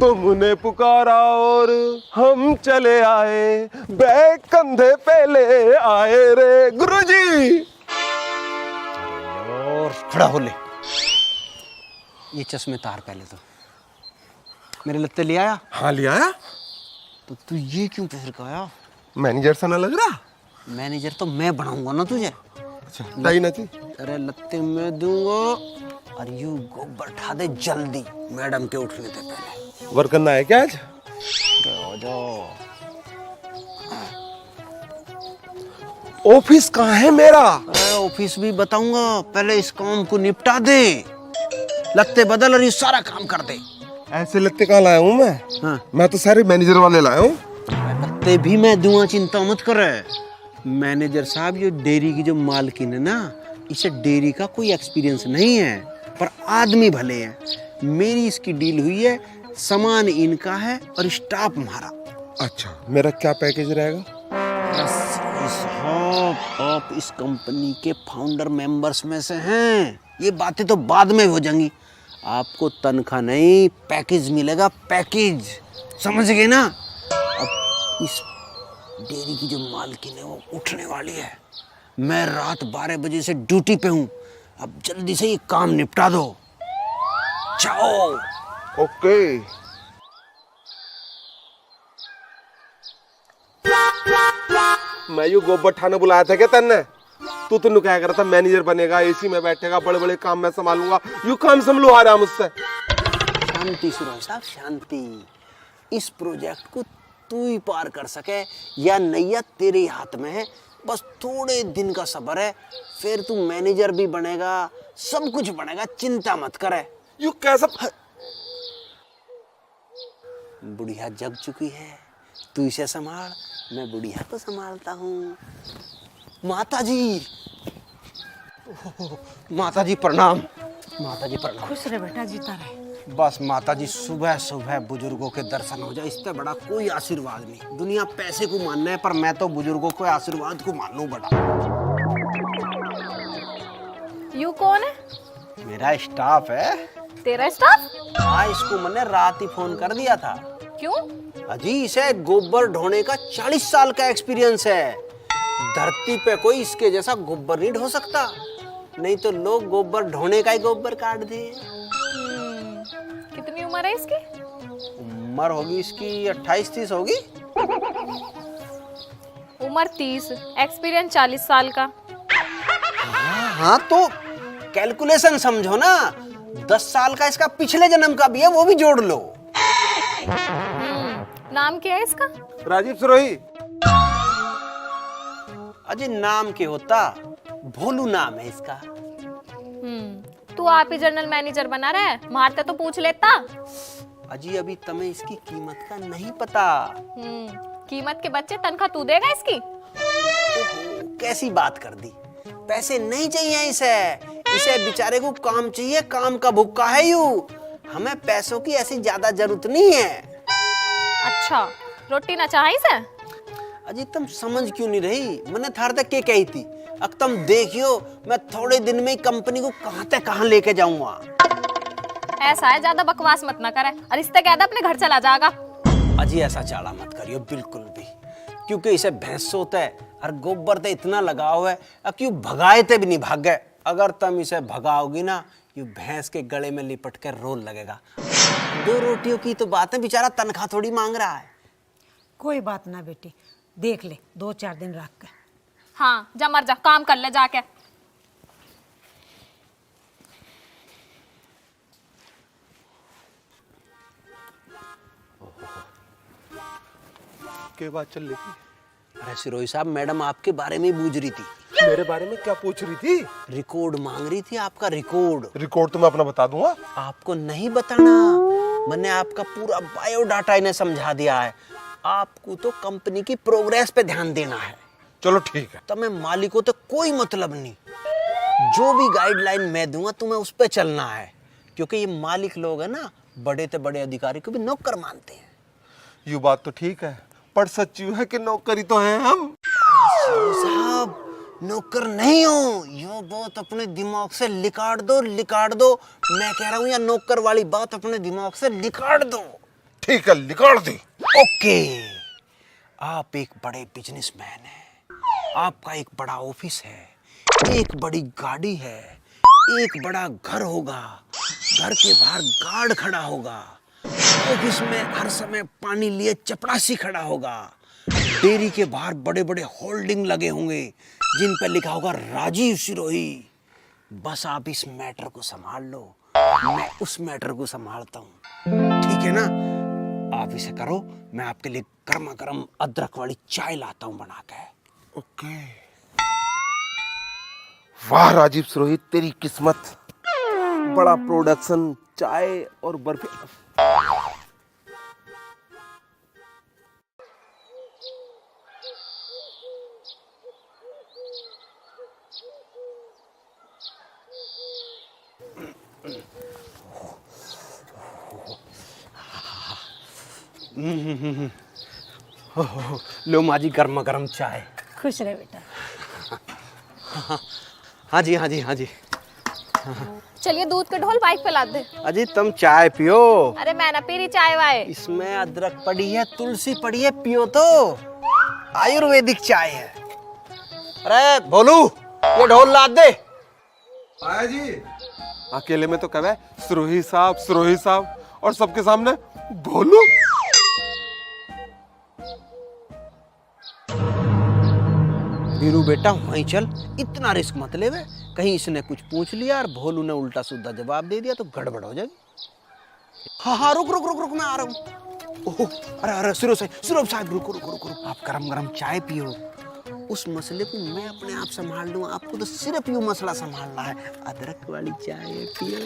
तुमने पुकारा और हम चले आए, बैग कंधे पे ले आए रे गुरुजी। और खड़ा हो ले, ये चश्मे तार पहले तो। मेरे लत्ते ले आया? हाँ ले आया। तो तू ये क्यों पहन के आया? मैनेजर सा ना लग रहा? मैनेजर तो मैं बनाऊंगा ना तुझे। अच्छा नहीं ना थी। अरे लत्ते मैं दूंगा और यू गोबर ठा दे जल्दी, मैडम के उठने दे पहले। वर्क करना है क्या आज? हो जाओ। ऑफिस कहाँ है मेरा? अरे ऑफिस भी बताऊंगा, पहले इस काम को निपटा दे। लत्ते बदल और ये सारा काम कर दे। ऐसे लगते कहाँ लाया हूँ मैं? हाँ। मैं तो सारे मैनेजर वाले लाया हूँ। लत्ते भी मैं दूंगा, चिंता मत करे। मैनेजर साहब, ये डेयरी की जो मालकिन है ना, इसे डेयरी का कोई एक्सपीरियंस नहीं है, पर आदमी भले हैं। मेरी इसकी डील हुई है, सामान इनका है और स्टाफ हमारा। अच्छा मेरा क्या पैकेज रहेगा? साहब, आप इस कंपनी के फाउंडर मेंबर्स में से हैं, ये बातें तो बाद में हो जाएंगी। आपको तनख्वाह नहीं, पैकेज मिलेगा, पैकेज, समझ गए ना? अब इस डेयरी की जो मालकिन है वो उठने वाली है। मैं रात 12 बजे से ड्यूटी पे हूँ। अब जल्दी से ये काम निपटा दो। जाओ। ओके। मैं यू गोबर ठाने बुलाया था क्या तन्ने? तू तो क्या कर रहा था? मैनेजर बनेगा, एसी में बैठेगा, बड़े बड़े काम मैं संभालूंगा। यू काम संभलवा रहा मुझसे। शांति सुरोज साहब, शांति। इस प्रोजेक्ट को तू ही पार कर सके या नैया तेरे हाथ में है। बस थोड़े दिन का सब्र है, फिर तू मैनेजर भी बनेगा, सब कुछ बनेगा, चिंता मत करे। यू कैसा? बुढ़िया जग चुकी है, तू इसे संभाल, मैं बुढ़िया को संभालता हूँ। माता जी, माता जी प्रणाम। माता जी प्रणाम। खुश रहे बेटा, जीता रहे। बस माता जी, सुबह सुबह बुजुर्गों के दर्शन हो जाए, इससे बड़ा कोई आशीर्वाद नहीं। दुनिया पैसे को मानना है, पर मैं तो बुजुर्गों के आशीर्वाद को मानूं बड़ा। यू कौन है? मेरा स्टाफ है। तेरा स्टाफ? हाँ, इसको मैंने रात ही फोन कर दिया था। क्यों? अजी, इसे गोबर ढोने का 40 साल का एक्सपीरियंस है। धरती पे कोई इसके जैसा गोबर नहीं ढो सकता, नहीं तो लोग गोबर ढोने का ही गोबर काट दे। कितनी उम्र है इसकी? उम्र होगी इसकी 28-30 होगी। उम्र 30, एक्सपीरियंस 40 साल का। हाँ, तो कैलकुलेशन समझो ना, 10 साल का इसका पिछले जन्म का भी है, वो भी जोड़ लो। नाम क्या है इसका? राजीव सिरोही। अजय नाम क्या होता, भोलू नाम है इसका। तू आप ही जनरल मैनेजर बना रहा है, मारते तो पूछ लेता। अजी, अभी तुम्हें इसकी कीमत का नहीं पता। कीमत के बच्चे तनख्वाह तू देगा इसकी? कैसी बात कर दी, पैसे नहीं चाहिए इसे। इसे बेचारे को काम चाहिए, काम का भुक्का है यू। हमें पैसों की ऐसी ज्यादा जरूरत नहीं है। अच्छा, रोटी ना चाहे इसे? अजी, तुम समझ क्यों नहीं रही? मैंने थार तक क्या कही थी? अब तुम देखियो, मैं थोड़े दिन में कंपनी को कहां तक कहां लेके जाऊंगा। ऐसा है, ज्यादा बकवास मत ना करे, और इससे कहता अपने घर चला जाएगा। अजी, ऐसा चाला मत करियो बिल्कुल भी, क्योंकि इसे भैंस होता है और गोबर ते इतना लगाव है, अब क्यों भगाए ते भी नहीं भाग गए। अगर तुम इसे भगाओगी ना, ये भैंस के गले में लिपट कर रोल लगेगा। 2 रोटियों की तो बात है, बेचारा तनख्वाह थोड़ी मांग रहा है। कोई बात ना बेटी, देख ले 2-4 दिन रख के। हाँ, जा मर जा, काम कर ले जाके। के बात चल रही थी? अरे सिरोही साहब, मैडम आपके बारे में पूछ रही थी। मेरे बारे में क्या पूछ रही थी? रिकॉर्ड मांग रही थी, आपका रिकॉर्ड। रिकॉर्ड तो मैं अपना बता दूंगा। आपको नहीं बताना, मैंने आपका पूरा बायोडाटा इन्हें समझा दिया है। आपको तो कंपनी की प्रोग्रेस पे ध्यान देना है। चलो ठीक है। तुम्हें मालिकों तो कोई मतलब नहीं, जो भी गाइडलाइन मैं दूंगा तुम्हें उस पे चलना है, क्योंकि ये मालिक लोग है ना, बड़े से बड़े अधिकारी को भी नौकर मानते हैं। ये बात तो ठीक है, पर सच यूं है कि नौकरी तो हैं हम। साहब, नौकर नहीं हो, यो बात अपने दिमाग से लिकाड़ दो, लिकाड़ दो। मैं कह रहा हूँ, या नौकर वाली बात अपने दिमाग से लिकाड़ दो। ठीक है, निकाल दी। ओके, आप एक बड़े बिजनेसमैन हैं, आपका एक बड़ा ऑफिस है, एक बड़ी गाड़ी है, एक बड़ा घर होगा, घर के बाहर गार्ड खड़ा होगा, ऑफिस में हर समय पानी लिए चपरासी खड़ा होगा, डेयरी के बाहर बड़े बड़े होल्डिंग लगे होंगे जिन पर लिखा होगा राजीव सिरोही। बस आप इस मैटर को संभाल लो, मैं उस मैटर को संभालता हूँ, ठीक है ना? आप इसे करो, मैं आपके लिए गर्मा गर्म अदरक वाली चाय लाता हूँ बना के। ओके। वाह राजीव सिरोही, तेरी किस्मत। बड़ा प्रोडक्शन, चाय और बर्फी। लो माँ जी, गर्मा गर्म चाय। खुश रहे बेटा। हाँ जी, हाँ जी, हाँ जी। चलिए दूध के ढोल बाइक पे लाद दे। अजी तुम चाय पियो। अरे मैं ना पी रही चाय वाय। इसमें अदरक पड़ी है, तुलसी पड़ी है, पियो तो। आयुर्वेदिक चाय है। अरे भोलू, ये ढोल लाद दे। आया जी। अकेले में तो कहे सिरोही साहब, और सबके सामने भोलू। वीरू बेटा वहीं चल, इतना रिस्क मत ले वे। कहीं इसने कुछ पूछ लिया और भोलू ने उल्टा सीधा जवाब दे दिया तो गड़बड़ हो जाएगी। हाँ हाँ, रुक रुक रुक रुक, मैं आ रहा हूँ। ओह, अरे अरे सिरो साहब, रुको रुको रुको, आप गरम गरम चाय पियो। उस मसले को मैं अपने आप संभाल लूँ, आपको तो सिर्फ यूँ मसला संभालना है। अदरक वाली चाय पियो।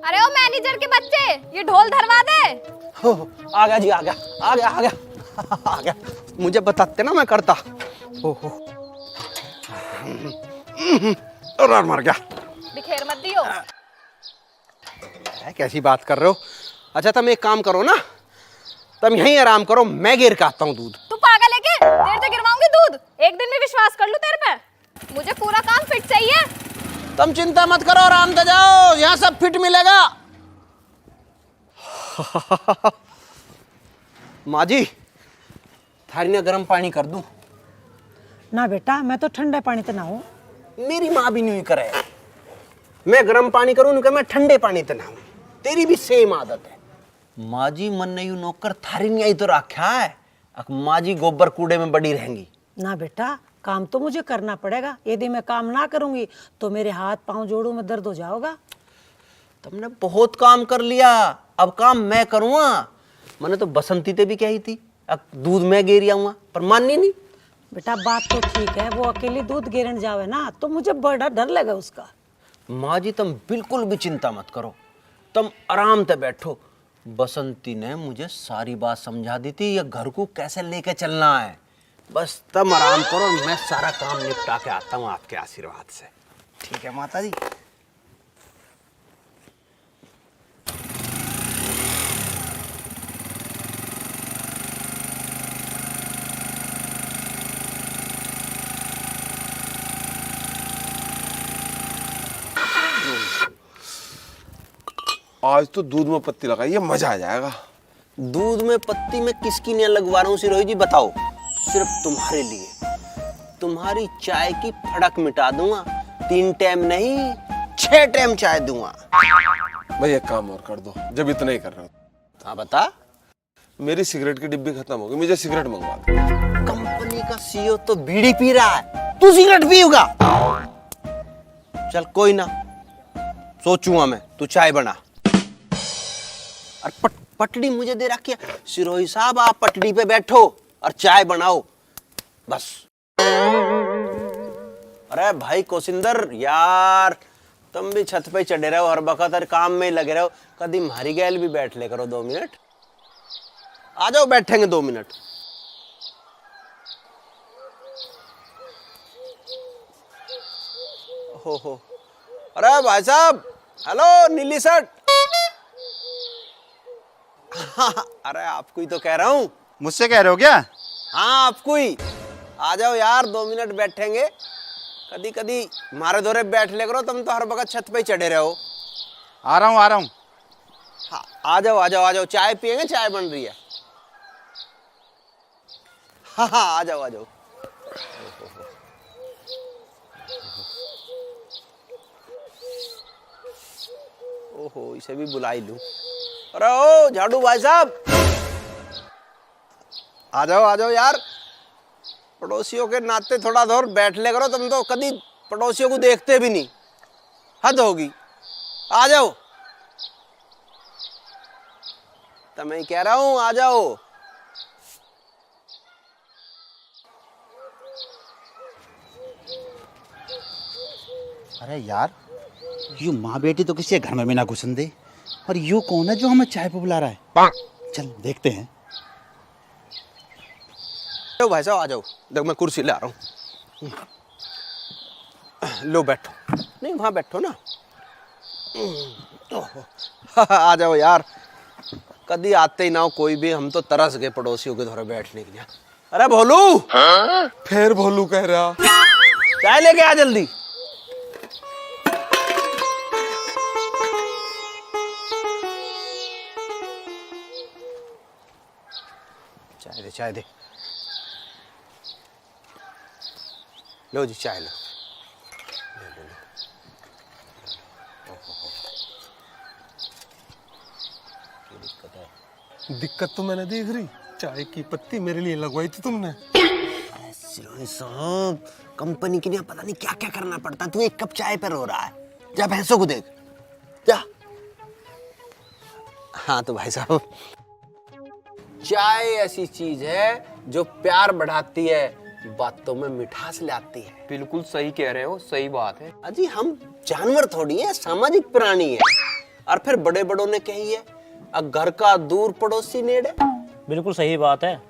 अरे ओ मैनेजर के बच्चे, ये ढोल धरवा दे। हो, आ गया जी, आ गया। मुझे बताते ना, मैं करता। ओहो, और मर गया। बिखेर मत दियो। कैसी बात कर रहे हो? अच्छा तुम एक काम करो ना, तुम यहीं आराम करो, मैं गिर के आता हूँ दूध। तू पागल है क्या? देर से गिरवाऊंगी दूध। एक दिन में विश्वास कर लूं तेरे पे। मुझे पूरा काम फिट चाहिए। तुम चिंता मत करो, आराम से जाओ, यहाँ सब फिट मिलेगा। माँ जी, थारी ने गर्म पानी कर दूं? ना बेटा, मैं तो ठंडे पानी तो नहाऊं। मेरी माँ भी नहीं करे, मैं गर्म पानी करूं उनका, मैं ठंडे पानी तो नहाऊं। तेरी भी सेम आदत है। माँ जी मन नहीं नौकर, थारी नहीं आई तो रखा है। माँ जी गोबर कूड़े में बड़ी रहेंगी। ना बेटा, काम तो मुझे करना पड़ेगा। यदि मैं काम ना करूंगी तो मेरे हाथ पांव जोड़ों में दर्द हो जाएगा। तुमने बहुत काम कर लिया, अब काम मैं करूँगा। मैंने तो बसंती ते भी कही थी अब दूध मैं गेर आऊंगा, पर माननी नहीं। बेटा बात तो ठीक है, वो अकेली दूध गिरन जावे ना तो मुझे बड़ा डर लगा उसका। माँ जी तुम बिल्कुल भी चिंता मत करो, तुम आराम से बैठो। बसंती ने मुझे सारी बात समझा दी थी, ये घर को कैसे लेके चलना है। बस तुम आराम करो, मैं सारा काम निपटा के आता हूँ आपके आशीर्वाद से। ठीक है माता जी। आज तो दूध में पत्ती लगाइए, मजा आ जाएगा। दूध में पत्ती में किसकी नहीं लगवा रहा हूँ सिरोही जी, बताओ? सिर्फ तुम्हारे लिए, तुम्हारी चाय की फड़क मिटा दूंगा। 3 टाइम नहीं, 6 टाइम चाय दूंगा। भाई एक काम और कर दो, जब इतना ही कर रहा हूँ। हाँ बता। मेरी सिगरेट की डिब्बी खत्म हो गई, मुझे सिगरेट मंगवा दो। कंपनी का सीईओ तो बीड़ी पी रहा है, तू सिगरेट पिएगा? चल कोई ना, सोचूंगा मैं, तू चाय बना। और पटड़ी मुझे दे रखी है। सिरोही साहब आप पटड़ी पे बैठो और चाय बनाओ, बस। अरे भाई कोसिंदर यार, तुम भी छत पे चढ़े रहो, हर वक्त हर काम में लगे रहो। कभी हमारी गैल भी बैठ ले करो 2 मिनट। आ जाओ, बैठेंगे 2 मिनट। हो अरे भाई साहब, हेलो नीली शर्ट। अरे आपको ही तो कह रहा हूँ। मुझसे कह रहे हो क्या? हाँ आपको ही। आ जाओ यार, 2 मिनट बैठेंगे। कदी कदी मारे धोरे बैठ ले करो, तुम तो हर वक्त छत पे ही चढ़े रहो। आ रहा हूँ आ रहा हूँ। हाँ, आ जाओ आ जाओ आ जाओ, चाय पियेंगे, चाय बन रही है। हाँ हाँ, आ जाओ आ जाओ। ओहो, इसे भी बुला ही लूं। अरे ओ झाड़ू भाई साहब, आ जाओ यार। पड़ोसियों के नाते थोड़ा देर बैठ ले करो, तुम तो कभी पड़ोसियों को देखते भी नहीं, हद होगी। आ जाओ, तो मैं कह रहा हूं आ जाओ। अरे यार, यू माँ बेटी तो किसी के घर में भी ना घुसन दे, और यू कौन है जो हमें चाय पे बुला रहा है? चल देखते हैं। लो भाई साहब आ जाओ, देखो मैं कुर्सी ले आ रहा हूँ। लो बैठो, नहीं वहां बैठो ना। आ जाओ यार, कभी आते ही ना हो कोई भी, हम तो तरस गए पड़ोसियों के धोरे बैठने के लिए। अरे भोलू, फिर भोलू कह रहा। चाय लेके आ जल्दी। चाय दे। लो जी चाय लो। दिक्कत तो मैंने देख रही, चाय की पत्ती मेरे लिए लगवाई थी तुमने। सिरोही साहब, कंपनी के लिए पता नहीं क्या क्या करना पड़ता है। तू एक कप चाय पर रो रहा है, जा भैंसों को देख जा। हाँ तो भाई साहब, चाय ऐसी चीज है जो प्यार बढ़ाती है, बातों में मिठास लाती है। बिल्कुल सही कह रहे हो, सही बात है। अजी हम जानवर थोड़ी है, सामाजिक प्राणी है। और फिर बड़े बड़ों ने कही है, घर का दूर पड़ोसी नेड़े। बिल्कुल सही बात है।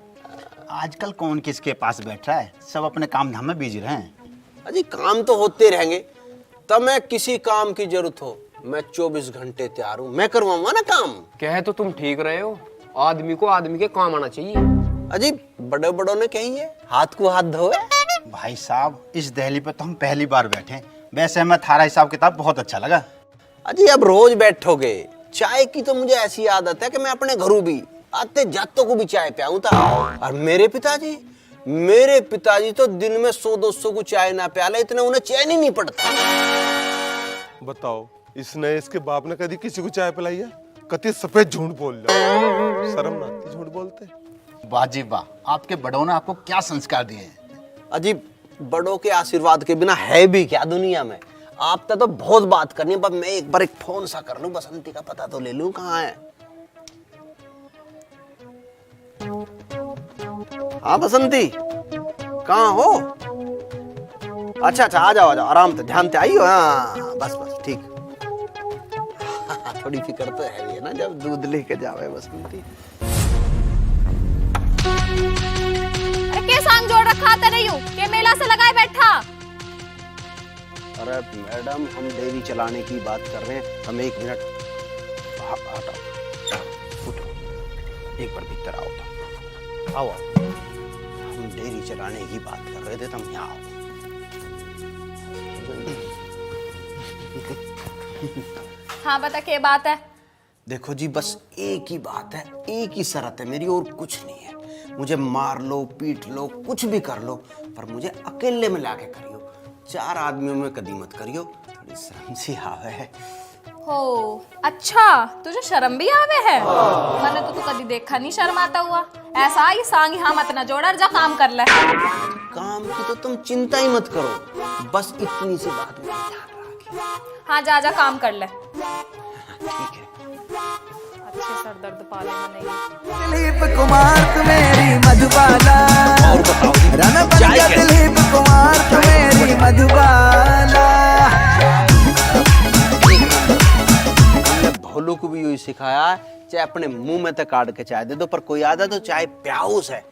आजकल कौन किसके पास बैठ रहा है, सब अपने काम धाम में बिजी रहे हैं। अजी काम तो होते रहेंगे, तब मैं किसी काम की जरूरत हो, मैं 24 घंटे तैयार हूँ, मैं करवाऊंगा ना काम। कहे तो तुम ठीक रहे हो, आदमी को आदमी के काम आना चाहिए। अजी बड़े बड़ों ने कही है, हाथ को हाथ धोए। भाई साहब, इस दहली पे तो हम पहली बार बैठे हैं। वैसे हमें थारा हिसाब किताब बहुत अच्छा लगा। अजी अब रोज बैठोगे, चाय की तो मुझे ऐसी आदत है कि मैं अपने घरों भी आते जातों को भी चाय पियाऊं था। और मेरे पिताजी तो दिन में 100-200 को चाय ना प्याले, इतना उन्हें चैन ही नहीं पड़ता। बताओ, इसने इसके बाप ने कभी किसी को चाय पिलाई है? कति सफेद झूठ बोल जाओ, शर्म ना आती झूठ बोलते। वाह जी वाह, आपके बड़ों ने आपको क्या संस्कार दिए हैं। अजी बड़ों के आशीर्वाद के बिना है भी क्या दुनिया में। आप तो बहुत बात करनी है, पर मैं एक बार एक फोन सा कर लूं, बसंती का पता तो ले लूं कहाँ है। हाँ बसंती, कहाँ हो? अच्छा आ जाओ आराम से, ध्यान से आई हो। हाँ बस ठीक। थोड़ी फिक्र तो है ना जब दूध लेके जावे बसंती। अरे के सांग जोड़ रखा था नहीं हूँ के मेला से लगाए बैठा। अरे मैडम, हम डेयरी चलाने की बात कर रहे हैं, हम 1 मिनट हटाओ, उठो, एक बार भीतर आओ तो आओ। हम डेयरी चलाने की बात कर रहे थे, तुम यहाँ आओ। हाँ बता क्या बात है? देखो जी, बस एक ही बात है, एक ही शर्त है मेरी, और कुछ नहीं है। मुझे मार लो, पीट लो, कुछ भी कर लो, पर मुझे अकेले में लाके करियो। 4 आदमियों में कदी मत करियो, थोड़ी शर्म सी आवे है। हो अच्छा, तुझे शर्म भी आवे है? मैंने तो तू कभी देखा नहीं शर्माता हुआ। ऐसा ही सांग यहाँ मत ना जोड़, जा काम कर ले। काम की तो तुम चिंता ही मत करो, बस इतनी सी बात में ध्यान रखिए। हाँ जा काम कर ले। ठीक है। अच्छे सर दर्द पाले नहीं। दिलीप कुमार तू मेरी मधुबाला, और बताओ जी, राना बन गया दिलीप कुमार तू मेरी मधुबाला। हमने भोलू को भी यही सिखाया है, चाहे अपने मुंह में तो काट के चाय दे दो, पर कोई आता तो चाय प्याऊस है।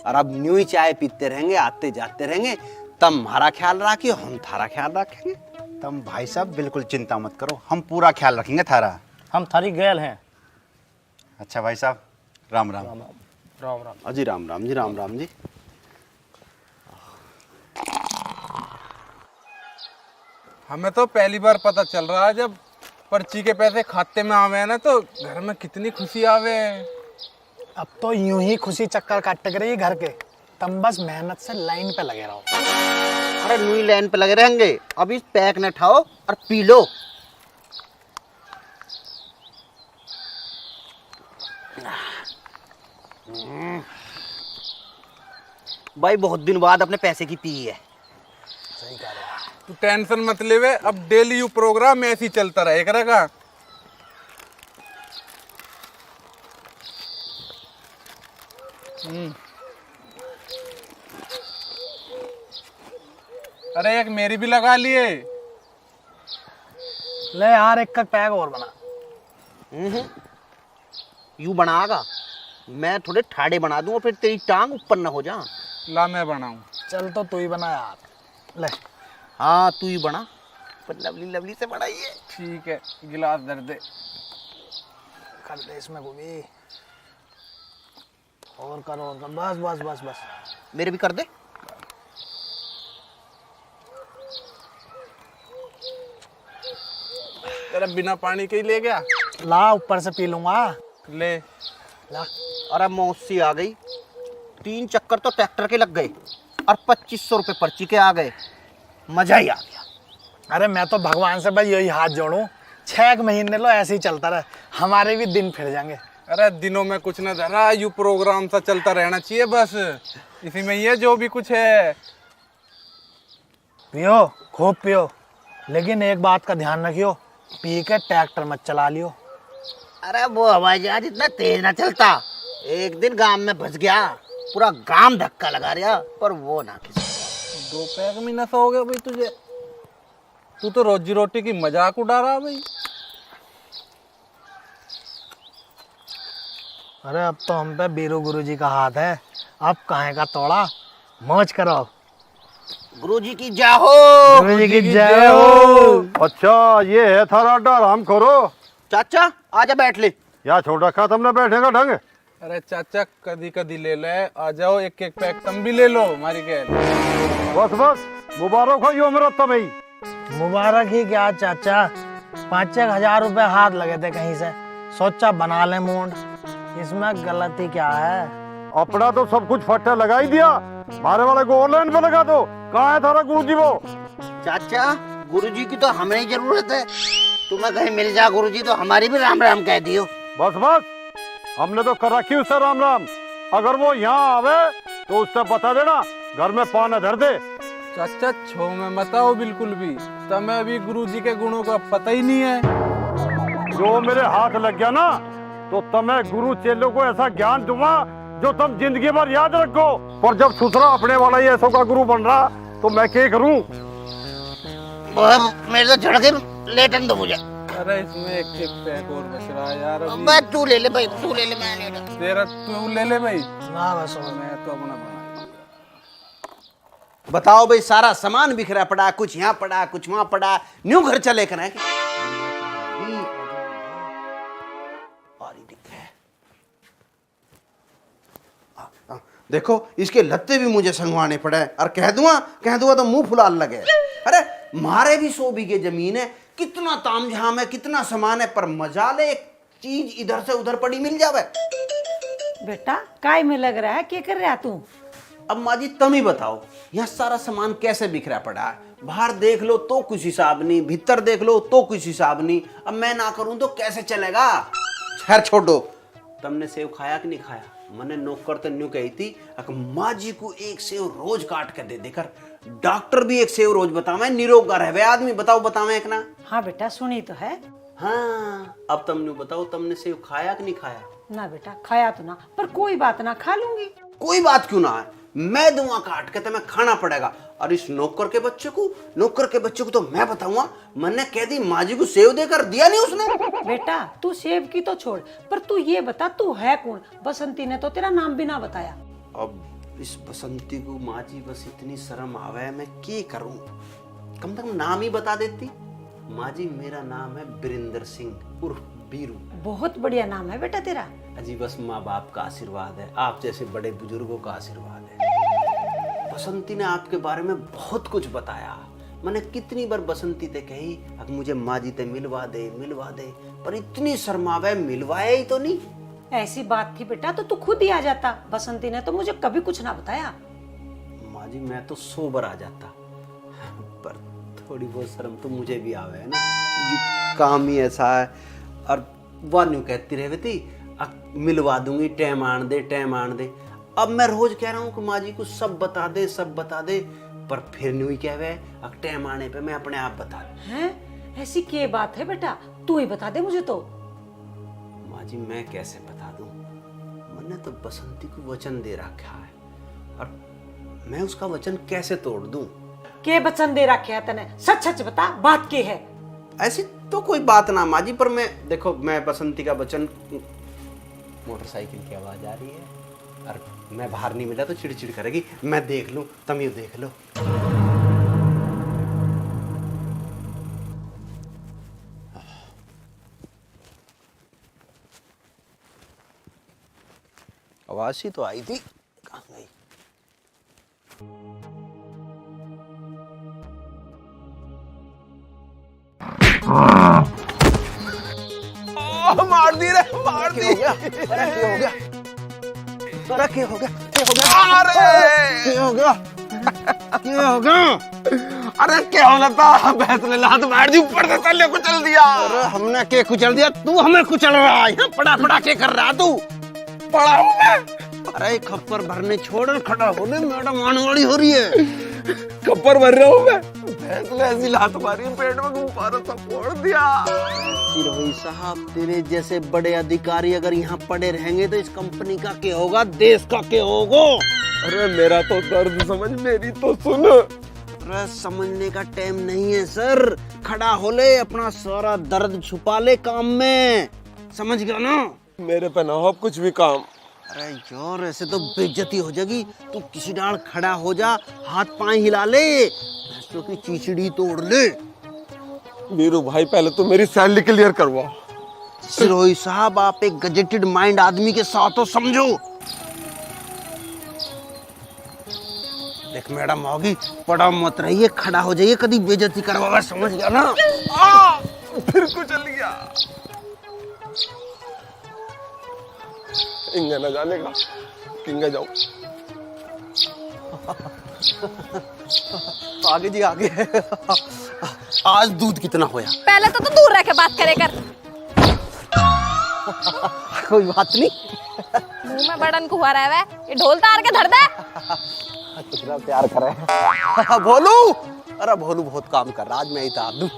और अब न्यू ही चाय पीते रहेंगे, आते जाते रहेंगे, तब हमारा ख्याल रखियो, हम थारा ख्याल रखेंगे। तुम भाई साहब बिल्कुल चिंता मत करो, हम पूरा ख्याल रखेंगे थारा। हम थारी गैल हैं। अच्छा भाई साहब, राम राम। राम राम। अजी राम राम जी, राम राम जी। हमें तो पहली बार पता चल रहा है जब पर्ची के पैसे खाते में आवे हैं ना तो घर में कितनी खुशी आवे है। अब तो यूं ही खुशी चक्कर काट रही घर के, तुम बस मेहनत से लाइन पे लगे रहो। अरे नुई लाइन पे लगे रहेंगे, अभी पैक न उठाओ और पी लो। भाई बहुत दिन बाद अपने पैसे की पी है। तू टेंशन मत लेवे, अब डेली यू प्रोग्राम ऐसे ही चलता रहे करेगा। अरे एक मेरी भी लगा लिए। ले यार एक का पैक और बना। यू बनागा, मैं थोड़े ठाड़े बना दूंगा, फिर तेरी टांग ऊपर न हो जा। ला मैं बनाऊं। चल तो तू ही बना यार। ले हाँ तू ही बना, पर लवली लवली से बनाइए। ठीक है, गिलास धर दे। कर दे इसमें गोभी, और कर और कर, बस बस बस बस। मेरे भी कर दे। तेरा बिना पानी के ही ले गया। ला ऊपर से पी लूंगा। ले ला। अरे मौसी आ गई, 3 चक्कर तो ट्रैक्टर के लग गए और 2500 रुपए पर्ची के आ गए, मजा ही आ गया। अरे मैं तो भगवान से भाई यही हाथ जोड़ूं, 6 महीने लो ऐसे ही चलता रहे, हमारे भी दिन फिर जाएंगे। अरे दिनों में कुछ न धरा, यू प्रोग्राम सा चलता रहना चाहिए बस, इसी में ये जो भी कुछ है। पियो खूब पियो, लेकिन एक बात का ध्यान रखियो, पी के ट्रैक्टर मत चला लियो। अरे वो हवाई जहाज इतना तेज ना चलता, एक दिन गांव में फंस गया, पूरा गांव धक्का लगा रहा, पर वो ना किसी। 2 पैक में नशा हो गया भाई तुझे। तू तो रोजी रोटी की मजाक उड़ा रहा भाई। अरे अब तो हम पे बीरू गुरुजी का हाथ है, अब काहे का तोड़ा, मौज करो। गुरुजी की जय हो। गुरुजी की जय हो। अच्छा ये है थारा अड्डा, आराम करो। चाचा आजा बैठ ले। या छोड़ रखा तुमने, बैठेगा ढंग। अरे चाचा कदी कदी ले ले, आ जाओ, एक एक पैक तुम भी ले लो हमारी गैल। बस बस, मुबारक हो यो मेरा तमई। मुबारक ही क्या चाचा, 5-1 हजार रुपए हाथ लगे थे कहीं से, सोचा बना ले मूड, इसमें गलती क्या है। अपना तो सब कुछ फट्टा लगा ही दिया, मारे वाले को ऑनलाइन पे लगा दो। कहाँ है थारा गुरुजी वो? चाचा गुरुजी की तो हमें ही जरूरत है, तुम्हें कहीं मिल जा गुरुजी तो हमारी भी राम राम कह दियो। बस बस, हमने तो कर रखी उससे राम राम। अगर वो यहाँ आवे तो उससे बता देना, घर में पान धर दे। चाचा छो में मत आओ बिल्कुल भी, तुम्हें अभी गुरुजी के गुणों का पता ही नहीं है। जो मेरे हाथ लग गया ना, तो तुम्हें गुरु चेलों को ऐसा ज्ञान दूंगा जो तुम जिंदगी भर याद रखो। पर जब सुसरा अपने वाला ही ऐसा का गुरु बन रहा, तो मैं क्या करूं? मेरे तो झड़के लेटन दो मुझे। अरे इसमें एक एक पैक और बच रहा है यार अभी। मैं तू ले ले भाई, तू ले ले, मैं ले ले। तेरा तू ले ले भाई। ना बस मैं तो अपना बना। बताओ भाई, सारा सामान बिखरा पड़ा, कुछ यहाँ पड़ा कुछ वहां पड़ा, न्यू घर चले कर है। देखो इसके लत्ते भी मुझे संगवाने पड़े, और कह दूंगा तो मुंह फुलाल लगे। अरे मारे भी 100 बीघे जमीन है, कितना तामझाम है, कितना सामान है, पर मजा ले एक चीज इधर से उधर पड़ी मिल जावे। बेटा काय में लग रहा है, क्या कर रहा तू? अब माँ जी तुम ही बताओ, यहाँ सारा सामान कैसे बिखरा पड़ा है? बाहर देख लो तो कुछ हिसाब नहीं, भीतर देख लो तो कुछ हिसाब नहीं। अब मैं ना करूं तो कैसे चलेगा? खैर छोड़ो, तुमने सेव खाया कि नहीं खाया? मैंने नौकर तो न्यू कही थी, माँ जी को 1 सेव रोज काट कर दे देकर, डॉक्टर भी 1 सेव रोज बतावे, निरोग रहे आदमी। बताओ बतावे एक ना। हाँ बेटा सुनी तो है। हाँ अब तुमने बताओ, तुमने सेव खाया कि नहीं खाया? ना बेटा खाया तो ना, पर कोई बात ना, खा लूंगी। कोई बात क्यों ना है, मैं दूंगा काट के, तुम्हें खाना पड़ेगा। और इस नौकर के बच्चे को तो मैं बताऊंगा, मैंने कह दी माँ जी को सेव देकर दिया नहीं उसने। बेटा तू सेव की तो छोड़, पर तू ये बता तू है कौन? बसंती ने तो तेरा नाम भी ना बताया। अब इस बसंती को माँ जी बस इतनी शर्म आवे, मैं क्या करूं? कम से कम नाम ही बता देती। माँ जी मेरा नाम है बिरेंद्र सिंह उर्फ बीरू। बहुत बढ़िया नाम है बेटा तेरा। अजी बस माँ बाप का आशीर्वाद है, आप जैसे बड़े बुजुर्गों का आशीर्वाद है। बसंती ने आपके बारे में बहुत कुछ बताया, मैंने कितनी बार बसंती ते कही अब मुझे माँ जी ते मिलवा दे, पर इतनी शर्मावे, मिलवाया ही तो नहीं। ऐसी बात थी बेटा तो तू खुद ही आ जाता। बसंती ने तो मुझे कभी कुछ ना बताया। माँ जी मैं तो 100 बार आ जाता, पर थोड़ी बहुत शर्म तो मुझे भी आवे है ना, ये काम ही ऐसा है। और वह न्यू कहती रहती मिलवा दूंगी, टाइम आन दे। अब मैं रोज कह रहा हूँ कि माँ जी को सब बता दे, पर फिर न्यू ही कह रहे अब टाइम आने पे मैं अपने आप बता दूं। हैं? ऐसी क्या बात है बेटा, तू ही बता दे मुझे तो। माँ जी मैं कैसे बता दूं, मैंने तो बसंती को वचन दे रखा है और मैं उसका वचन कैसे तोड़ दूं। के वचन दे रखे है तने, सच बता, बात के है? ऐसी तो कोई बात ना माँ जी, पर मैं बसंती का वचन, मोटरसाइकिल की आवाज आ रही है और मैं बाहर नहीं मिला तो चिड़चिड़ करेगी, मैं देख लूं, तुम ये देख लो। आवाज ही तो आई थी, कहाँ गई? मार दी रे, मार दी। क्या हो गया? क्या हो गया? अरे क्या होगा था, भैंस ने लात मार दी, ऊपर से तले कुचल दिया। अरे हमने के कुचल दिया, तू हमें कुचल रहा है। यहाँ पड़ा के कर रहा तू? पड़ा हूँ मैं। अरे खप्पर भरने छोड़ और खड़ा होने, मैडम आने वाली हो रही है। खप्पर भर रहा हूँ मैं, भैंस ने ऐसी लात मारी पेट में, ऊपर से फोड़ दिया। सिरोही साहब तेरे जैसे बड़े अधिकारी अगर यहाँ पड़े रहेंगे तो इस कंपनी का क्या होगा, देश का क्या होगा? अरे मेरा तो दर्द समझ, मेरी तो सुन। अरे समझने का टाइम नहीं है सर, खड़ा हो ले, अपना सारा दर्द छुपा ले काम में, समझ गया ना? मेरे पे ना हो कुछ भी काम। अरे यार ऐसे तो बेइज्जती हो जाएगी, तू किसी डाल खड़ा हो जा, हाथ पांव हिला ले, भैंसों की चीचड़ी तोड़ ले। वीरू भाई पहले तो मेरी सैलरी क्लियर करवाओ। सिरोही साहब आप एक गजेटेड माइंड आदमी के साथ हो, समझो। देख मैडम होगी, पड़ा मत रहिए, खड़ा हो जाइए, कभी बेइज्जती करवाओगे, समझ गया ना? फिर कुचल गया। इंगे न जाने का, किंगे जाऊं। आगे जी आगे। आज दूध कितना होया? पहले तो तू दूर रह के बात करे कर। कोई बात नहीं। मुंह में बड़न कुआ रहा है, ये ढोल तार के धर दे। कितना प्यार करे। भोलू, अरे भोलू बहुत काम कर रहा, आज मैं ही तार दूं।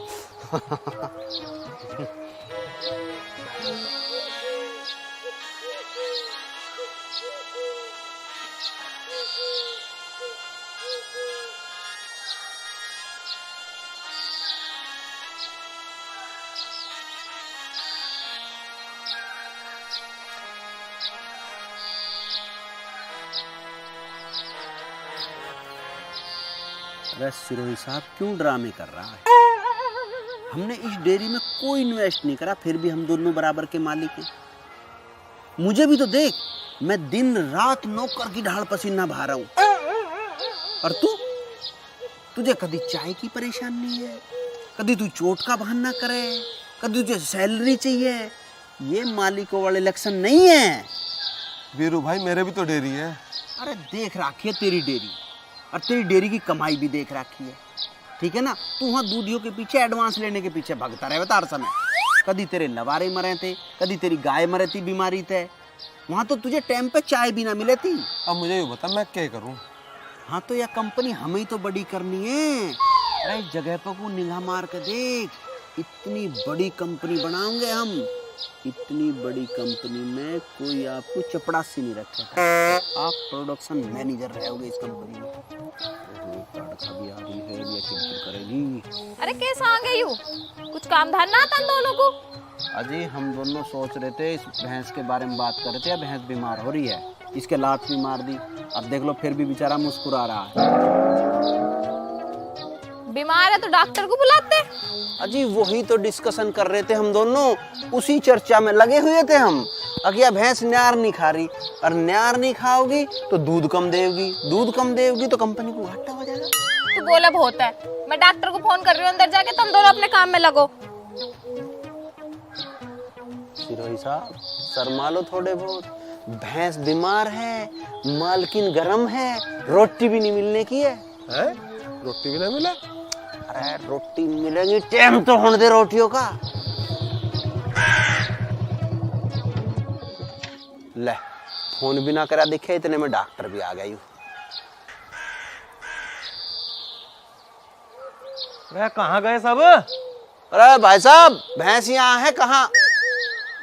अरे सिरोही साहब क्यों ड्रामे कर रहा है? हमने इस डेयरी में कोई इन्वेस्ट नहीं करा, फिर भी हम दोनों बराबर के मालिक हैं। मुझे भी तो देख, मैं दिन रात नौकर की ढाल पसीना बहा रहा हूं। और तुझे कभी चाय की परेशानी है, कभी तू चोट का बहाना करे, कभी तुझे सैलरी चाहिए। ये मालिकों वाले लक्षण नहीं है। वीरू भाई मेरे भी तो डेयरी है। अरे देख रखी है तेरी डेयरी, और तेरी डेयरी की कमाई भी देख रखी है, ठीक है ना? तू वहाँ दूधियों के पीछे एडवांस लेने के पीछे भागता रहे हर समय। कभी तेरे लवारे मरे थे, कभी तेरी गाय मरे थी बीमारी थे, वहाँ तो तुझे टाइम पे चाय भी ना मिले थी। अब मुझे ये बता मैं क्या करूँ? हाँ तो यह कंपनी हमें तो बड़ी करनी है। अरे इस जगह पर को निगाह मार के देख, इतनी बड़ी कंपनी बनाएंगे हम। इतनी बड़ी कंपनी में कोई आपको चपड़ासी नहीं रखेगा, आप प्रोडक्शन मैनेजर रहोगे इस कंपनी में। कभी आ रही है या किरकिर करेगी। अरे कैसा आ गई यू? कुछ काम धाम ना था दोनों को? अजी हम दोनों सोच रहे थे, इस भैंस के बारे में बात कर रहे थे, भैंस बीमार हो रही है, इसके लात भी मार दी, अब देख लो फिर भी बेचारा मुस्कुरा रहा है। बीमार है तो डॉक्टर को बुलाते। अजी वही तो डिस्कशन कर रहे थे हम दोनों, उसी चर्चा में लगे हुए थे हम। अगर भैंस न्यार नहीं खा रही, और न्यार नहीं खाओगी तो दूध कम देगी, दूध कम देगी तो कंपनी को घाटा हो जाएगा। तो बोला बहुत है। मैं डॉक्टर को फोन कर रही हूँ अंदर जाके, तुम दोनों अपने काम में लगो। सिरोही साहब शर्मा लो थोड़े बहुत, भैंस बीमार है, मालकिन गरम है, रोटी भी नहीं मिलने की है। रोटी भी नहीं मिला? अरे रोटी मिलेगी, टाइम तो होने दे रोटियों का। ले फोन भी ना करा दिखे, इतने में डॉक्टर भी आ गई। वे कहाँ गए सब? अरे भाई साहब भैंस यहाँ है कहाँ?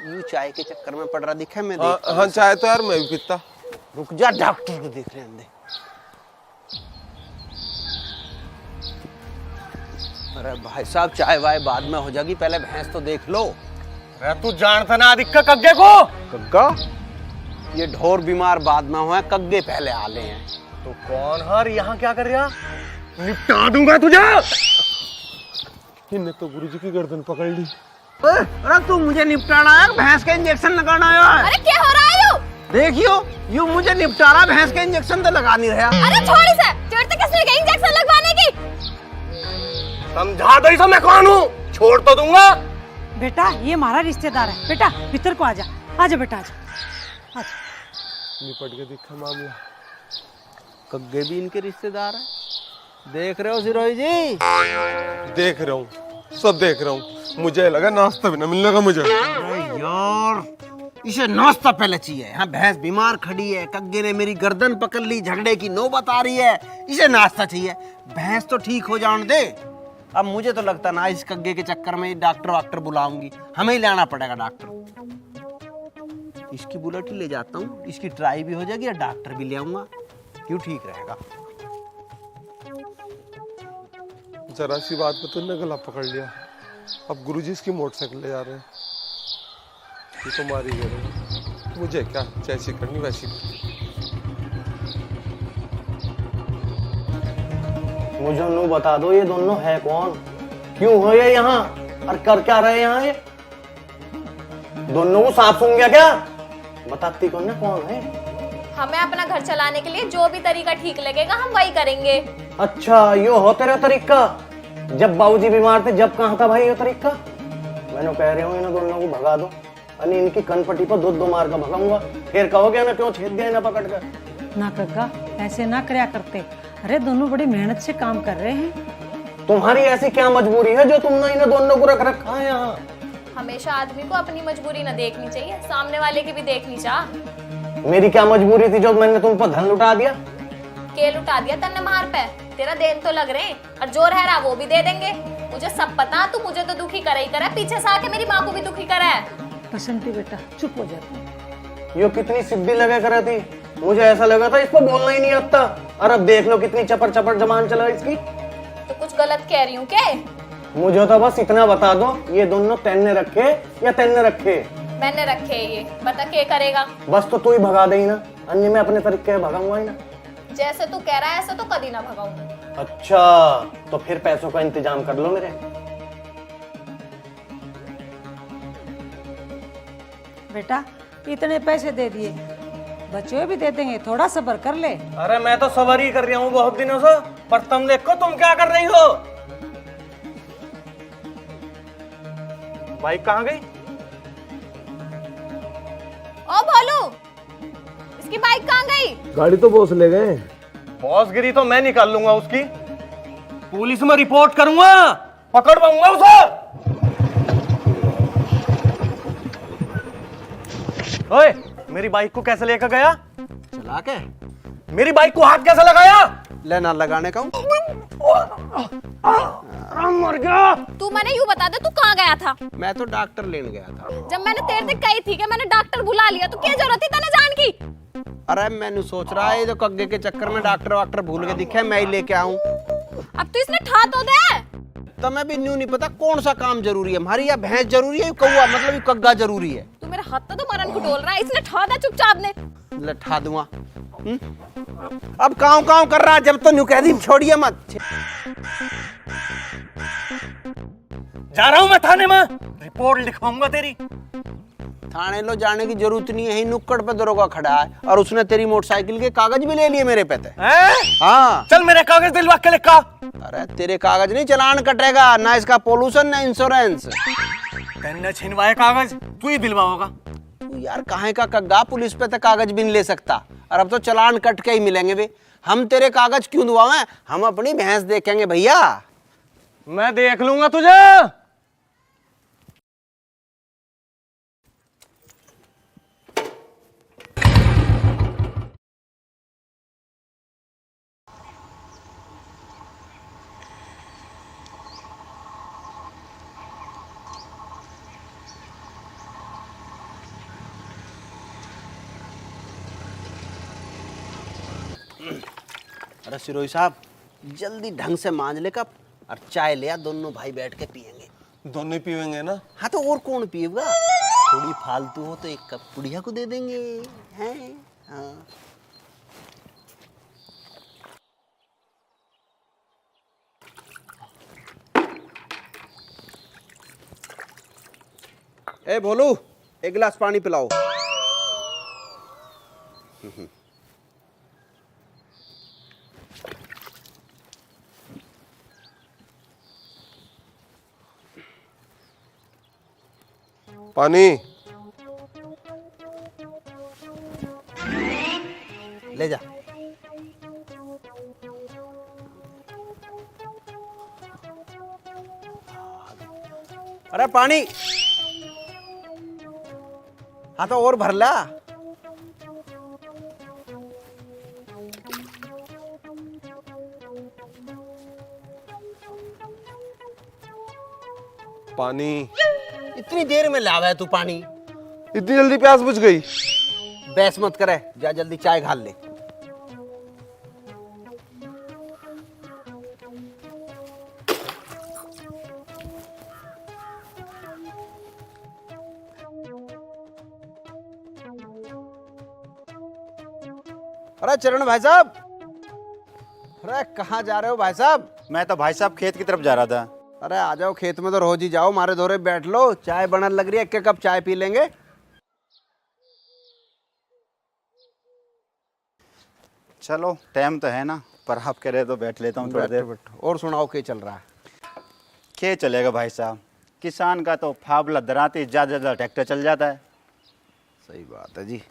यूं चाय के चक्कर में पड़ रहा दिखा मैं। हाँ चाय तो यार मैं भी पीता। रुक जा, डॉक्टर को देख रहे हैं। अरे भाई साहब चाय वाय बाद में हो जाएगी, पहले भैंस तो देख लो। वे तू जानता ना दिक्कत कग्गे को? कग्गा? ये ढोर बीमार बाद में हुए, कग्गे पहले आले हैं। तो कौन हर यहाँ क्या कर रहा? निपटा दूंगा तुझे। इनने तो गुरुजी की गर्दन पकड़ ली। अरे तू मुझे निपटाना है, भैंस का इंजेक्शन लगाना है। अरे क्या हो रहा है यू? देखियो यू मुझे निपटा रहा, भैंस का इंजेक्शन तो लगा नहीं रहा। अरे छोड़ इसे, चोट तो किसने कही इंजेक्शन लगवाने की? समझा दो इसे मैं कौन हूँ, छोड़ तो दूंगा। बेटा ये हमारा रिश्तेदार है, बेटा भीतर को आजा, आजा बेटा आजा। निपट के दिखा मामला। कग्गे भी इनके रिश्तेदार है, देख रहे हो सिरोही जी? देख रहा हूँ, सब देख रहा हूँ। मुझे लगा नाश्ता भी ना मिलने का मुझे। यार इसे नाश्ता पहले चाहिए। यहाँ भैंस बीमार खड़ी है, कग्गे ने मेरी गर्दन पकड़ ली, झगड़े की नौबत आ रही है, इसे नाश्ता चाहिए। भैंस तो ठीक हो जाने दे। अब मुझे तो लगता ना इस कग्गे के चक्कर में डॉक्टर वाक्टर बुलाऊंगी, हमें ही लाना पड़ेगा डॉक्टर। इसकी बुलेट ही ले जाता हूँ, इसकी ट्राई भी हो जाएगी और डॉक्टर भी ले आऊंगा, क्यों ठीक रहेगा। जरा सी बात पे तुमने गला पकड़ लिया। अब गुरुजी इसकी मोटरसाइकिल ले जा रहे हैं। ये तो मारी गए, मुझे क्या जैसी करनी वैसी करनी। मुझे नु बता दो ये दोनों है कौन, क्यों हो ये यहाँ और कर क्या रहे यहाँ? ये दोनों को सांप सूंघ गया क्या? बताती कौन है कौन है? हमें अपना घर चलाने के लिए जो भी तरीका ठीक लगेगा हम वही करेंगे। अच्छा यो हो तेरा तरीका? जब बाबूजी बीमार थे जब कहाँ था भाई ये तरीका? मैंने कह रहे हूँ इन दोनों को भगा दो, अरे इनकी कनपट्टी पर दो मार का भगाऊंगा, फिर कहोगे ना क्यों छेद दिया ना पकड़ कर। ना कग्गा ऐसे ना करया करते, अरे दोनों बड़ी मेहनत से काम कर रहे हैं। तुम्हारी ऐसी क्या मजबूरी है जो तुमने इन दोनों को रख रखा है यहाँ? हमेशा आदमी को अपनी मजबूरी न देखनी चाहिए, सामने वाले की भी देखनी चाह। मेरी क्या मजबूरी थी जो मैंने तुम पर धन लुटा दिया? के लुटा दिया तन्ने मार पे, तेरा देन तो लग रहे और जो रह रहा वो भी दे देंगे। मुझे सब पता, तू मुझे तो दुखी करे ही करे, पीछे से आके मेरी माँ को भी दुखी करा है। बसंती बेटा चुप हो जाती। यो कितनी सिद्धि लगे कर थी, मुझे ऐसा लगा था इसको बोलना ही नहीं आता, और अब देख लो कितनी चपर चपर जबान चला इसकी। तो कुछ गलत कह रही हूँ क्या? मुझे तो बस इतना बता दो, ये दोनों तैने रखे या तैने रखे? मैंने रखे ये, बता क्या करेगा? बस तो तू ही भगा दे ना, अन्य मैं अपने तरीके भगाऊंगा ही ना। जैसे तू कह रहा है ऐसे तो कभी ना भगाऊंगा। अच्छा तो फिर पैसों का इंतजाम कर लो मेरे। बेटा इतने पैसे दे दिए, बच्चे भी दे देंगे, थोड़ा सब्र कर ले। अरे मैं तो सबर ही कर रहा हूँ बहुत दिनों से, पर तुम देखो तुम क्या कर रही हो। बाइक कहाँ गई? ओ भोलू, इसकी बाइक कहाँ गई? गाड़ी तो बॉस ले गए। बॉस गिरी तो मैं निकाल लूंगा उसकी, पुलिस में रिपोर्ट करूंगा, पकड़ पाऊंगा उसे। ओए मेरी बाइक को कैसे लेकर गया? चला के मेरी बाइक को हाथ कैसे लगाया? लेना लगाने का मर गया। तू मैंने यूं बता दे, तू कहाँ गया था? मैं तो डॉक्टर लेने गया था। जब मैंने तेरे से कही थी कि मैंने डॉक्टर बुला लिया, तो क्या जरूरत थी तने जान की? अरे मैंने सोच रहा है जो कग्गे के चक्कर में डॉक्टर वाक्टर भूल के दिखे, मैं ही लेके आऊं। अब तो इसने ठा तो दे। तो मैं भी न्यू नहीं पता कौन सा काम जरूरी है, हमारी या भैंस जरूरी है, कौवा मतलब कग्गा जरूरी है। तू मेरे हाथ तो मरन को डोल रहा है, इसने ठा दे चुपचाप ने। लठा दूंगा। अब काव काव कर रहा, जब तो न्यू कह दी छोड़िए मत। जा रहा हूं मैं थाने में, रिपोर्ट लिखवाऊंगा तेरी। थाने लो जाने की जरूरत नहीं है, यही नुक्कड़ पे दरोगा खड़ा है और उसने तेरी मोटरसाइकिल के कागज भी ले लिए मेरे पे थे। हाँ चल मेरे कागज दिलवा के लिखा। अरे तेरे कागज नहीं, चलान कटेगा ना, इसका पोल्यूशन ना इंश्योरेंस। तेने छिनवाए कागज तू ही दिलवाओगा। तू यार कहाँ का कग्गा, पुलिस पे तो कागज भी नहीं ले सकता और अब तो चलान कट के ही मिलेंगे बे। हम तेरे कागज क्यों दुआवें, हम अपनी भैंस देखेंगे भैया। मैं देख लूंगा तुझे। अरे सिरोही साहब जल्दी ढंग से मांज ले कप और चाय ले आ, दोनों भाई बैठ के पियेंगे। दोनों ही पीवेंगे ना? हाँ तो और कौन पिएगा, थोड़ी फालतू हो तो एक कप बुढ़िया को दे देंगे हैं। हाँ ए भोलू, एक गिलास पानी पिलाओ। पानी ले जा। अरे पानी, हाँ तो और भर ला। पानी इतनी देर में लावा है तू पानी? इतनी जल्दी प्यास बुझ गई? बहस मत करे, जा जल्दी चाय घाल ले। अरे चरण भाई साहब, अरे कहाँ जा रहे हो भाई साहब? मैं तो भाई साहब खेत की तरफ जा रहा था। अरे आ जाओ, खेत में तो रोज ही जाओ, मारे धोरे बैठ लो, चाय बनने लग रही है, एक कप चाय पी लेंगे। चलो टाइम तो है ना, पर आप कह रहे तो बैठ लेता हूँ थोड़ी देर। और सुनाओ क्या चल रहा है? क्या चलेगा भाई साहब, किसान का तो फावला दराते ज्यादा ज्यादा ट्रैक्टर चल जाता है। सही बात है जी।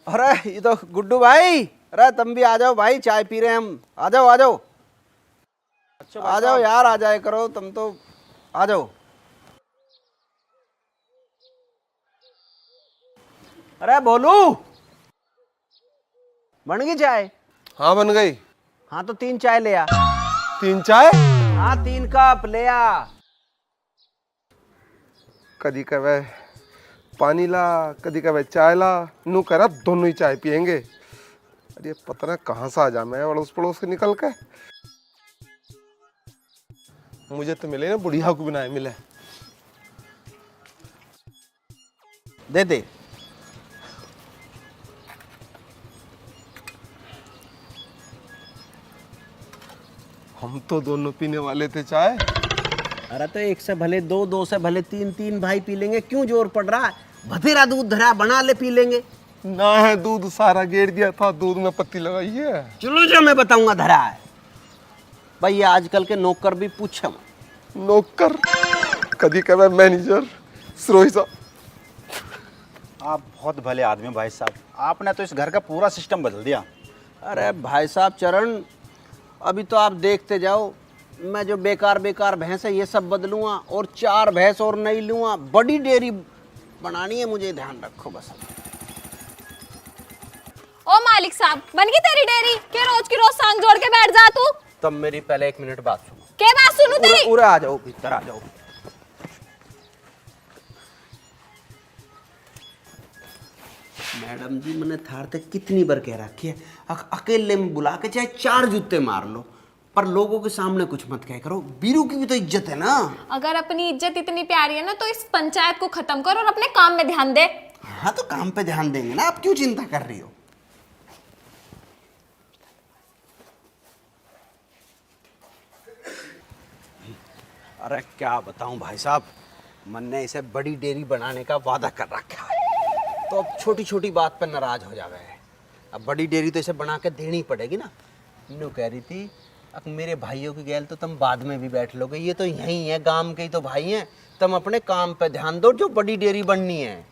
अरे ये तो गुड्डू भाई, अरे तुम भी आ जाओ भाई, चाय पी रहे हैं हम, आ जाओ आ जाओ। आ जाओ यार, आ जाए करो तुम तो, आ जाओ। अरे बोलू, बन गई चाय? हाँ बन गई। हाँ तो 3 चाय ले आ। 3 चाय? हाँ 3 कप ले आ। कदी कवे पानी ला, कदी कवे चाय ला, नू करा दोनों ही चाय पियेंगे। अरे पता ना कहाँ से आ जा मैं अड़ोस पड़ोस से निकल के। मुझे तो मिले ना, बुढ़िया को बनाए मिले। दे दे। हम तो दोनों पीने वाले थे चाय। अरे तो 1 से भले 2, 2 से भले 3, 3 भाई पी लेंगे, क्यों जोर पड़ रहा है? बथेरा दूध धरा, बना ले पी लेंगे। ना है दूध, सारा गेर दिया था, दूध में पत्ती लगाई है। चलो जो मैं बताऊंगा धरा है। भाई ये आजकल के नौकर भी पूछे मत। नौकर कदी कवे मैनेजर सिरोही साहब। आप बहुत भले आदमी भाई साहब, आपने तो इस घर का पूरा सिस्टम बदल दिया। अरे भाई साहब चरण, अभी तो आप देखते जाओ, मैं जो बेकार बेकार भैंस है ये सब बदलूंगा और 4 भैंस और नई लूंगा, बड़ी डेयरी बनानी है मुझे, ध्यान रखो बस। ओ मालिक साहब, बन गई तेरी डेयरी के रोज की रोज सांग जोड़ के बैठ जा तू? तब मेरी पहले 1 मिनट बात सुनो। के बात सुनू तेरी? उरे आ जाओ, भीतर आ जाओ। मैडम जी मैंने थार तक कितनी बार कह रखी है, अकेले में बुला के चाहे 4 जूते मार लो, पर लोगों के सामने कुछ मत कह करो, बीरू की भी तो इज्जत है ना। अगर अपनी इज्जत इतनी प्यारी है ना तो इस पंचायत को खत्म कर और अपने काम में ध्यान दे। हाँ तो काम पे ध्यान देंगे ना, आप क्यों चिंता कर रही हो? अरे क्या बताऊं भाई साहब, मन ने इसे बड़ी डेयरी बनाने का वादा कर रखा है, तो अब छोटी छोटी बात पर नाराज हो जा गए। अब बड़ी डेयरी तो इसे बना के देनी पड़ेगी ना। नो कह रही थी अब मेरे भाइयों की गैल तो तुम बाद में भी बैठ लोगे, ये तो यहीं है, गांव के ही तो भाई हैं, तुम अपने काम पे ध्यान दो, जो बड़ी डेयरी बननी है।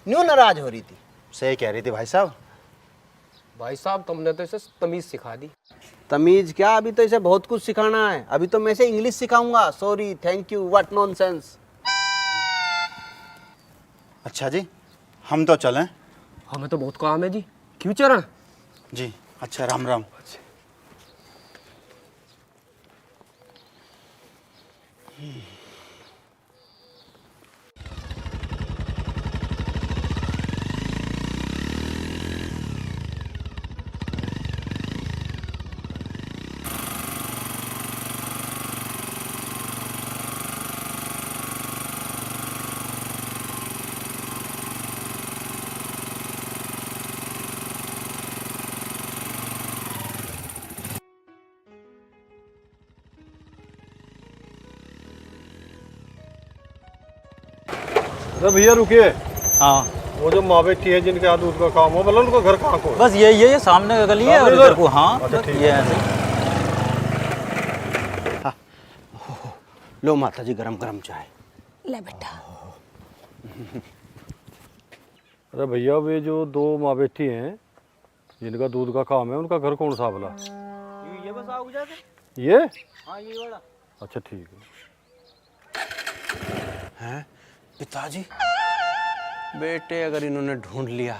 न्यू नाराज हो रही थी। सही कह रही थी भाई साहब। भाई साहब तुमने तो इसे तमीज सिखा दी। तमीज क्या, अभी तो इसे बहुत कुछ सिखाना है। अभी तो मैं इसे इंग्लिश सिखाऊंगा। Sorry, thank you, what nonsense. अच्छा जी, हम तो चलें। हमें तो बहुत काम है जी, क्यों चरण? जी अच्छा, राम राम। अरे भैया रुकिए। हाँ वो जो माँ बेटी है जिनके हाथ दूध का काम हो, मतलब उनका घर कहाँ को है? बस ये सामने का गली है और इधर को। हाँ अच्छा, बस ठीक ये ऐसे। लो माता जी, गरम गरम चाय। ले बेटा। अरे भैया, वे जो दो माँ बेटी हैं जिनका दूध का काम है, उनका घर कौन सा भला? ये बस आओ जाके। ये? हाँ ये वाला। अच्छा ठीक है। हैं पिताजी? बेटे अगर इन्होंने ढूंढ लिया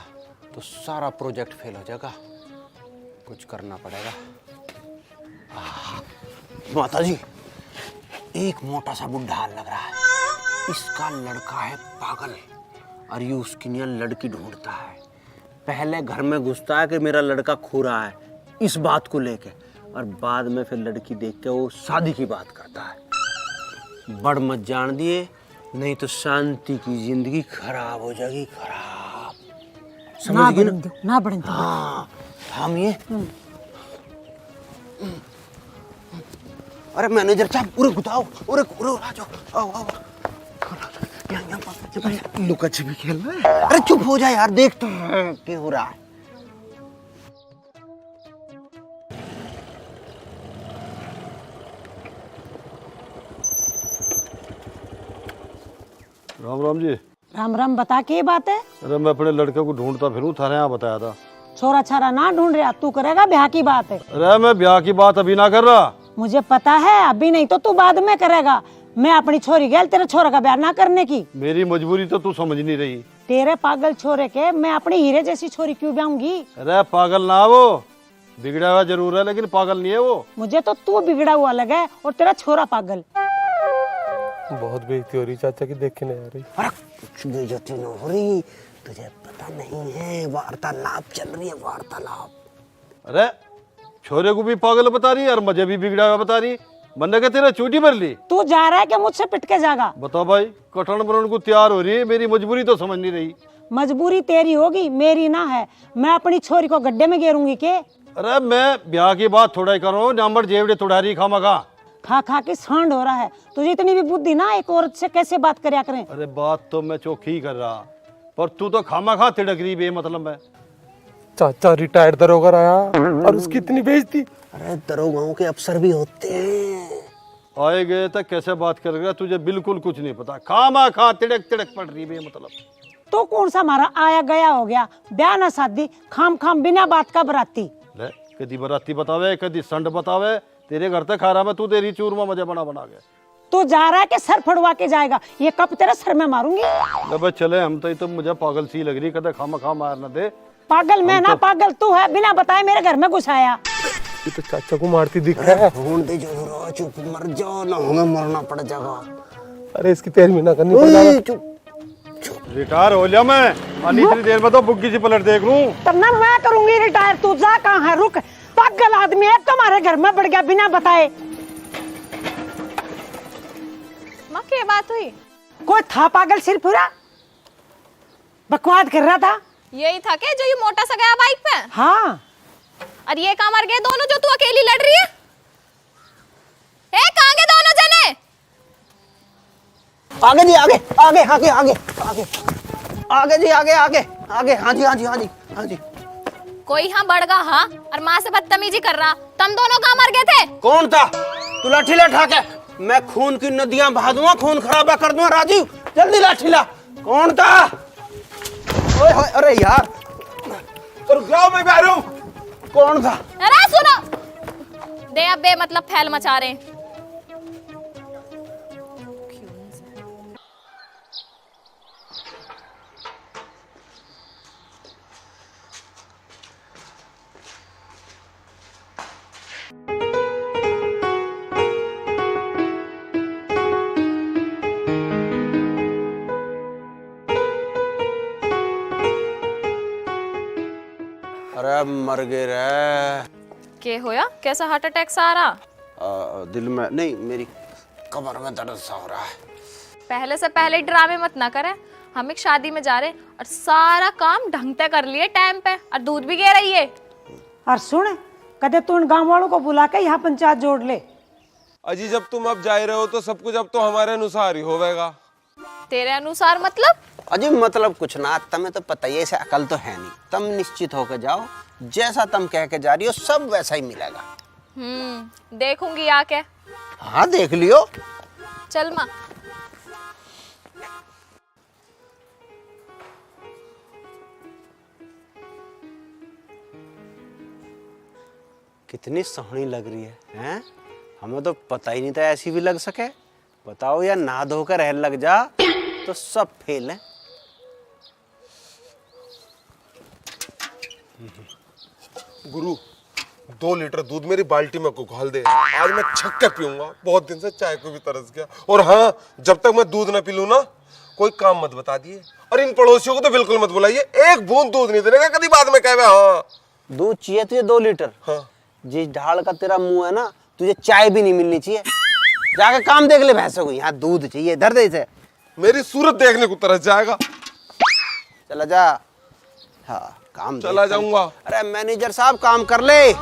तो सारा प्रोजेक्ट फेल हो जाएगा, कुछ करना पड़ेगा। माताजी, एक मोटा सा बुढ़ा लग रहा है, इसका लड़का है पागल और ये उसकी नियत लड़की ढूंढता है। पहले घर में घुसता है कि मेरा लड़का खो रहा है, इस बात को लेके, और बाद में फिर लड़की देख के वो शादी की बात करता है। बड़ मत जान दिए, नहीं तो शांति की जिंदगी खराब हो जाएगी, खराब। समझ गई ना? ना बढ़न दो। हाँ, हम ये अरे मैनेजर साहब, उरे गुताओ, उरे उरे आ जाओ, आओ आओ, यहाँ लुका छिपी खेल रहे हैं। अरे चुप हो जाए यार, देख तो क्या हो रहा है। राम राम जी। राम राम, बता के बात है? अरे मैं अपने लड़के को ढूंढता फिरूं, थारे यहाँ बताया था। छोरा छारा ना ढूंढ रहा, तू करेगा ब्याह की बात है। अरे मैं ब्याह की बात अभी ना कर रहा। मुझे पता है, अभी नहीं तो तू बाद में करेगा। मैं अपनी छोरी गैल तेरे छोरा का ब्याह ना करने की। मेरी मजबूरी तो तू समझ नहीं रही। तेरे पागल छोरे के मैं अपनी हीरे जैसी छोरी क्यों ब्याहूंगी? अरे पागल ना, वो बिगड़ा हुआ जरूर है लेकिन पागल नहीं है वो। मुझे तो तू बिगड़ा हुआ लगा और तेरा छोरा पागल। बहुत बेइज्जती हो रही चाचा की, देख के नहीं आ रही। अरे कुछ बेइज्जती न हो रही, तुझे पता नहीं है, वार्तालाप चल रही है, वार्तालाप। अरे छोरे को भी पागल बता रही है और मुझे भी बिगड़ा हुआ बता रही। बनने का तेरा चूटी भर ली। तू जा रहा है कि मुझसे पिट के जाएगा? बताओ भाई, कठन बनने को तैयार हो रही है, मेरी मजबूरी तो समझ नहीं रही। मजबूरी तेरी होगी, मेरी ना है। मैं अपनी छोरी को गड्ढे में गेरूंगी के? अरे मैं ब्याह की बात थोड़ा ही कर रहा हूँ, नंबर जेवड़े थोड़ा रही खामखा। खा खा के सांड हो रहा है तुझे। इतनी भी बुद्धि ना, एक औरत से कैसे बात करया करें? अरे बात तो मैं चौखी ही कर रहा, पर तू तो खामखा तिड़क रही बे मतलब है। चाचा रिटायर्ड दरोगा आया और उसकी इतनी बेइज्जती। अरे दरोगाओं के अफसर भी होते हैं। आए गए तक कैसे बात कर रहा, तुझे बिल्कुल कुछ नहीं पता। खामखा तिड़क तिड़क पड़ रही बे मतलब। तो कौन सा हमारा आया गया हो गया, ब्याह ना शादी, खाम खाम बिना बात का बराती। ले कदी बराती बतावे, कदी संड बतावे, तेरे घर तक खा रहा मैं, तू तेरी चूरमा मजा बना बना के। तो जा रहा है कि सर फड़वा के जाएगा? ये कब तेरा सर में मारूंगी। ले चले हम तो मुझे पागल सी लग रही, कदे खामखा मार न दे। पागल मैं ना, पागल तू है। बिना बताए मेरे घर में घुसाया। ये तो चाचा को मारती दिख रहा है। ढूंढ दे जो, चुप मर जाओ ना, हमें मरना पड़ जाएगा। अरे इसकी पैरवी ना करनी पड़ेगी। चुप रिटायर हो लिया मैं, इतनी देर में तो बुग्गी सी पलट देख लूं। तब ना मैं करूंगी रिटायर, तू जा कहाँ है? रुक, पागल आदमी है, तुम्हारे घर में बढ़ गया बिना बताए। माँ क्या बात हुई? कोई था पागल सिर पूरा बकवाद कर रहा था। यही था क्या जो ये मोटा सा गया बाइक पे? हाँ। और ये कहाँ मर गए दोनों जो तू अकेली लड़ रही है? कहाँ गए दोनों जने? आगे जी आगे आगे आगे आगे आगे आगे जी आगे आगे आगे। हाँ जी हाँ जी हाँ जी हाँ जी। कोई हाँ बढ़ गया हाँ और माँ से बदतमीजी कर रहा। तुम दोनों कहाँ मर गए थे? कौन था? तू लाठी ला उठा के। मैं खून की नदियां बहा दूंगा, खून खराबा कर दूंगा। राजीव जल्दी लाठी ला। कौन था? ओए होए, अरे यार रुक जाओ, मैं भी आ रहा हूँ। कौन था? अरे सुनो दे अब बे मतलब फैल मचा रहे। अरे मर गए रे। के होया? कैसा हार्ट अटैक सा आ रहा? दिल में नहीं, मेरी कमर में दर्द सा हो रहा है। पहले से पहले ड्रामे मत ना करें। हम एक शादी में जा रहे और सारा काम ढंग से कर लिए टाइम पे और दूध भी गे रही है। और सुन, कदे तू उन गांव वालों को बुला के यहाँ पंचायत जोड़ ले। अजी जब तुम अब जा रहे हो तो सब कुछ अब तो हमारे अनुसार ही होगा। तेरे अनुसार मतलब? अजी मतलब कुछ ना, तुम्हें तो पता ही है, ऐसे अकल तो है नहीं। तुम निश्चित होकर जाओ, जैसा तुम कह के जा रही हो सब वैसा ही मिलेगा। देखूंगी आके। हाँ देख लियो। चल माँ। कितनी सोहनी लग रही है, हैं? हमें तो पता ही नहीं था ऐसी भी लग सके। बताओ यार, ना धोकर रहने लग जा तो सब फेल है। गुरु 2 लीटर दूध मेरी बाल्टी में को घोल दे, आज मैं छक के पीऊंगा। बहुत दिन से चाय को भी तरस गया। और हाँ, जब तक मैं दूध ना पी लूं ना, कोई काम मत बता दिए। और इन पड़ोसियों को तो बिल्कुल मत बुलाइए, एक बूंद दूध नहीं देने का। कभी बाद में कहे हाँ दूध चाहिए तुझे 2 लीटर? हाँ। जिस ढाल का तेरा मुंह है ना, तुझे चाय भी नहीं मिलनी चाहिए। जाके काम देख ले भैंसों को। यहाँ दूध चाहिए, धर दे इसे। मेरी सूरत देखने को तरस जाएगा। चला जा। हाँ काम चला जाऊंगा। अरे मैनेजर साहब काम कर ले।